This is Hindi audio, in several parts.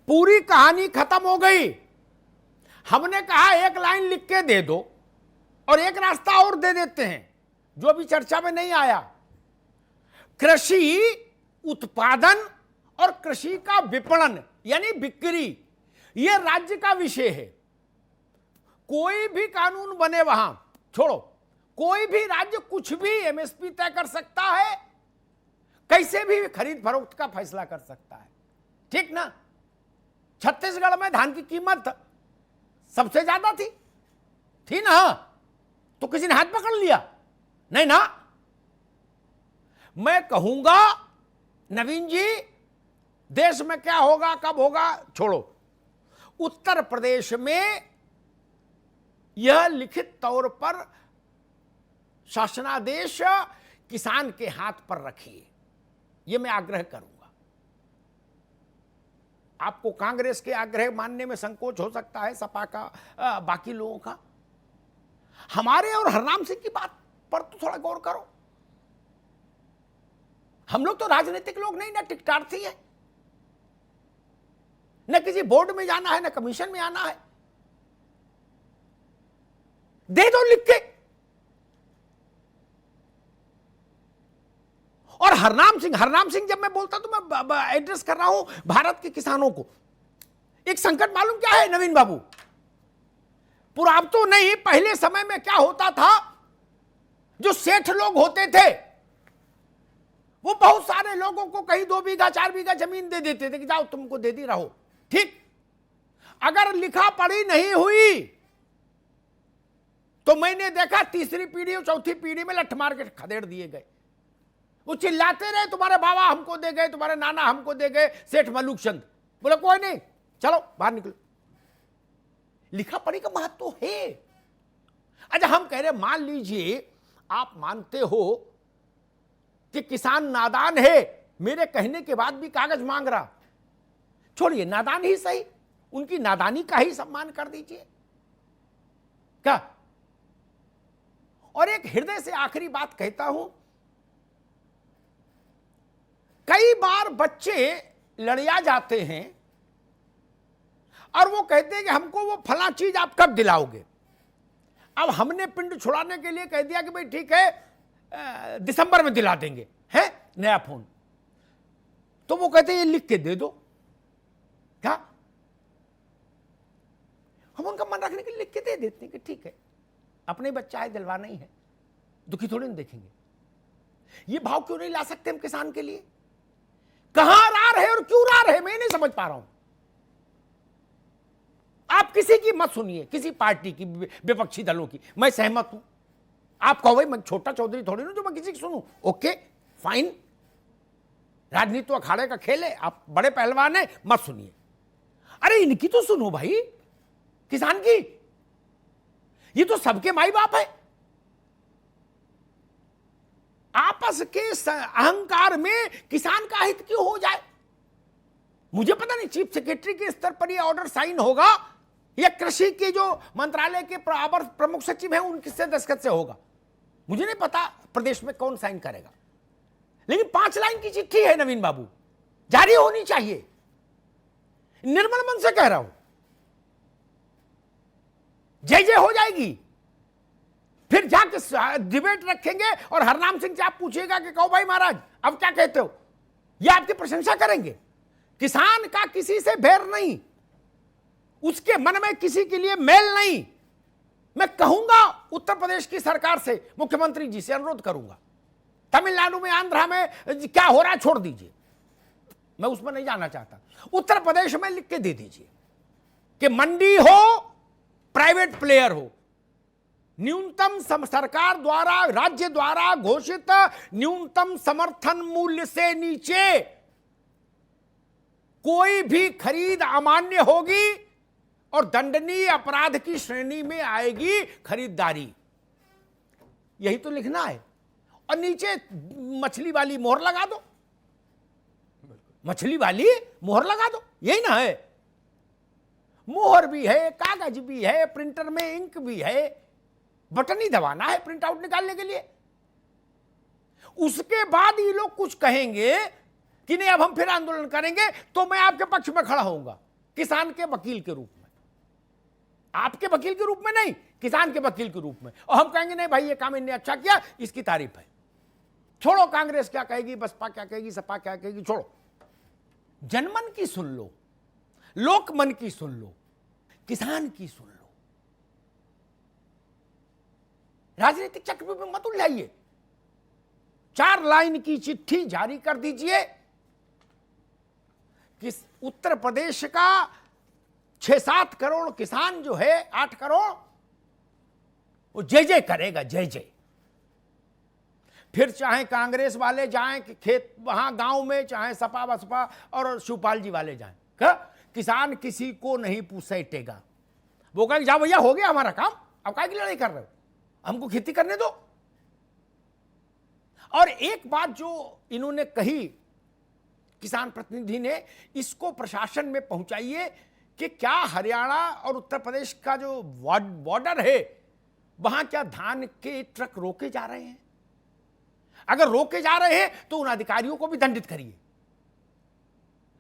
पूरी कहानी खत्म हो गई। हमने कहा एक लाइन लिख के दे दो और एक रास्ता और दे देते हैं जो अभी चर्चा में नहीं आया। कृषि उत्पादन और कृषि का विपणन यानी बिक्री, यह राज्य का विषय है। कोई भी कानून बने वहां छोड़ो, कोई भी राज्य कुछ भी एमएसपी तय कर सकता है, कैसे भी खरीद फरोख्त का फैसला कर सकता है, ठीक ना। छत्तीसगढ़ में धान की कीमत सबसे ज्यादा थी ना, तो किसी ने हाथ पकड़ लिया? नहीं ना। मैं कहूंगा नवीन जी, देश में क्या होगा कब होगा छोड़ो, उत्तर प्रदेश में यह लिखित तौर पर शासनादेश किसान के हाथ पर रखिए, यह मैं आग्रह करूंगा। आपको कांग्रेस के आग्रह मानने में संकोच हो सकता है, सपा का, बाकी लोगों का। हमारे और हरनाम सिंह की बात पर तो थोड़ा गौर करो। हम लोग तो राजनीतिक लोग नहीं, ना टिकटार्थी है, न किसी बोर्ड में जाना है, न कमीशन में आना है। दे दो लिख के। और हरनाम सिंह जब मैं बोलता तो मैं एड्रेस कर रहा हूं भारत के किसानों को। एक संकट मालूम क्या है नवीन बाबू? पूरा अब तो नहीं, पहले समय में क्या होता था, जो सेठ लोग होते थे वो बहुत सारे लोगों को कहीं 2 बीघा 4 बीघा जमीन दे देते थे कि जाओ तुमको दे दी रहो, ठीक। अगर लिखा पढ़ी नहीं हुई तो मैंने देखा तीसरी पीढ़ी और चौथी पीढ़ी में लठ मार के खदेड़ दिए गए। वो चिल्लाते रहे तुम्हारे बाबा हमको दे गए, तुम्हारे नाना हमको दे गए, सेठ मलूक चंद। बोले कोई नहीं, चलो बाहर निकलो। लिखा पढ़ी का महत्व तो है। अच्छा हम कह रहे, मान लीजिए आप मानते हो कि किसान नादान है, मेरे कहने के बाद भी कागज मांग रहा, छोड़िए, नादान ही सही, उनकी नादानी का ही सम्मान कर दीजिए क्या। और एक हृदय से आखिरी बात कहता हूं, कई बार बच्चे लड़िया जाते हैं और वो कहते हैं कि हमको वो फला चीज आप कब दिलाओगे। अब हमने पिंड छुड़ाने के लिए कह दिया कि भाई ठीक है दिसंबर में दिला देंगे, है नया फोन। तो वो कहते हैं ये लिख के दे दो क्या। हम उनका मन रखने के लिए लिख के दे देते हैं कि ठीक है, अपने बच्चा है, दिलवाना ही है, दुखी थोड़ी नहीं देखेंगे। ये भाव क्यों नहीं ला सकते हम किसान के लिए? कहां रार है और क्यों रार है, मैं नहीं समझ पा रहा हूं। आप किसी की मत सुनिए, किसी पार्टी की, विपक्षी दलों की। मैं सहमत हूं, आप कहो भाई मैं छोटा चौधरी थोड़ी ना जो मैं किसी की सुनूं। ओके फाइन, राजनीति तो अखाड़े का खेल है, आप बड़े पहलवान हैं, मत सुनिए। अरे इनकी तो सुनो भाई, किसान की। ये तो सबके माई बाप है। आपस के अहंकार में किसान का हित क्यों हो जाए? मुझे पता नहीं चीफ सेक्रेटरी के स्तर पर यह ऑर्डर साइन होगा या कृषि के जो मंत्रालय के प्रमुख सचिव हैं उनके से दस्तखत से होगा, मुझे नहीं पता प्रदेश में कौन साइन करेगा। लेकिन 5 लाइन की चिट्ठी है नवीन बाबू, जारी होनी चाहिए। निर्मल मन से कह रहा हूं, जय जय हो जाएगी। फिर जाके डिबेट रखेंगे और हरनाम सिंह से आप पूछिएगा कि कहो भाई महाराज अब क्या कहते हो, ये आपकी प्रशंसा करेंगे। किसान का किसी से बैर नहीं, उसके मन में किसी के लिए मेल नहीं। मैं कहूंगा उत्तर प्रदेश की सरकार से, मुख्यमंत्री जी से अनुरोध करूंगा, तमिलनाडु में, आंध्रा में क्या हो रहा है छोड़ दीजिए, मैं उसमें नहीं जाना चाहता। उत्तर प्रदेश में लिख के दे दीजिए कि मंडी हो, प्राइवेट प्लेयर हो, न्यूनतम सरकार द्वारा, राज्य द्वारा घोषित न्यूनतम समर्थन मूल्य से नीचे कोई भी खरीद अमान्य होगी और दंडनीय अपराध की श्रेणी में आएगी खरीदारी। यही तो लिखना है। और नीचे मछली वाली मोहर लगा दो, मछली वाली मोहर लगा दो, यही ना है। मोहर भी है, कागज भी है, प्रिंटर में इंक भी है, बटन ही दबाना है प्रिंट आउट निकालने के लिए। उसके बाद ये लोग कुछ कहेंगे कि नहीं अब हम फिर आंदोलन करेंगे, तो मैं आपके पक्ष में खड़ा होऊंगा। किसान के वकील के रूप में, आपके वकील के रूप में नहीं, किसान के वकील के रूप में। और हम कहेंगे नहीं भाई ये काम इनने अच्छा किया, इसकी तारीफ है। छोड़ो कांग्रेस क्या कहेगी, बसपा क्या कहेगी, सपा क्या कहेगी, छोड़ो। जनमन की सुन लो, लोकमन की सुन लो, किसान की सुन लो। राजनीतिक चक्र में मत उलझाइए। 4 लाइन की चिट्ठी जारी कर दीजिए कि उत्तर प्रदेश का 6-7 करोड़ किसान जो है, 8 करोड़, वो जय जय करेगा, जय जय। फिर चाहे कांग्रेस वाले जाएं कि खेत वहां गांव में, चाहे सपा बसपा और शिवपाल जी वाले जाएं, किसान किसी को नहीं पूछेगा। वो कहेगा जाओ भैया हो गया हमारा काम, अब काय की लड़ाई कर रहे हो, हमको खेती करने दो। और एक बात जो इन्होंने कही किसान प्रतिनिधि ने, इसको प्रशासन में पहुंचाइए कि क्या हरियाणा और उत्तर प्रदेश का जो बॉर्डर है वहां क्या धान के ट्रक रोके जा रहे हैं? अगर रोके जा रहे हैं तो उन अधिकारियों को भी दंडित करिए।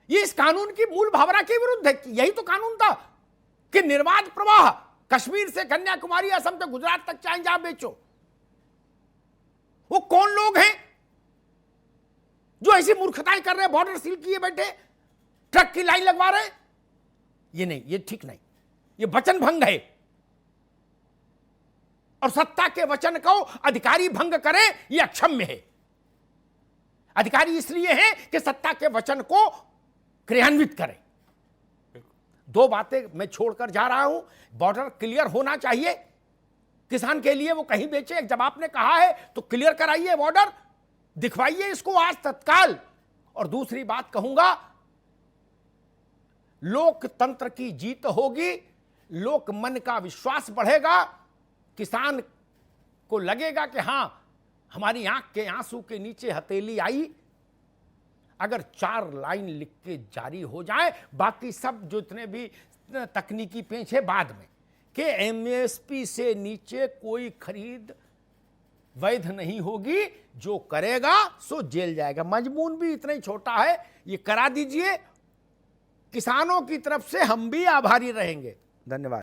ये इस कानून की मूल भावना के विरुद्ध है। यही तो कानून था कि निर्बाध प्रवाह, कश्मीर से कन्याकुमारी, असम से गुजरात तक चाहे जहां बेचो। वो कौन लोग हैं जो ऐसी मूर्खताएं कर रहे हैं, बॉर्डर सील किए बैठे, ट्रक की लाइन लगवा रहे? ये नहीं, ये ठीक नहीं, ये वचन भंग है। और सत्ता के वचन को अधिकारी भंग करे, ये अक्षम्य है। अधिकारी इसलिए है कि सत्ता के वचन को क्रियान्वित करे। 2 बातें मैं छोड़कर जा रहा हूं। बॉर्डर क्लियर होना चाहिए किसान के लिए, वो कहीं बेचे। जब आपने कहा है तो क्लियर कराइए बॉर्डर, दिखवाइए इसको आज तत्काल। और दूसरी बात कहूंगा, लोकतंत्र की जीत होगी, लोक मन का विश्वास बढ़ेगा, किसान को लगेगा कि हां हमारी आंख के आंसू के नीचे हथेली आई। अगर 4 लाइन लिख के जारी हो जाए, बाकी सब जितने भी तकनीकी पेंच है बाद में, कि एमएसपी से नीचे कोई खरीद वैध नहीं होगी, जो करेगा सो जेल जाएगा। मजमून भी इतना ही छोटा है, ये करा दीजिए। किसानों की तरफ से हम भी आभारी रहेंगे। धन्यवाद।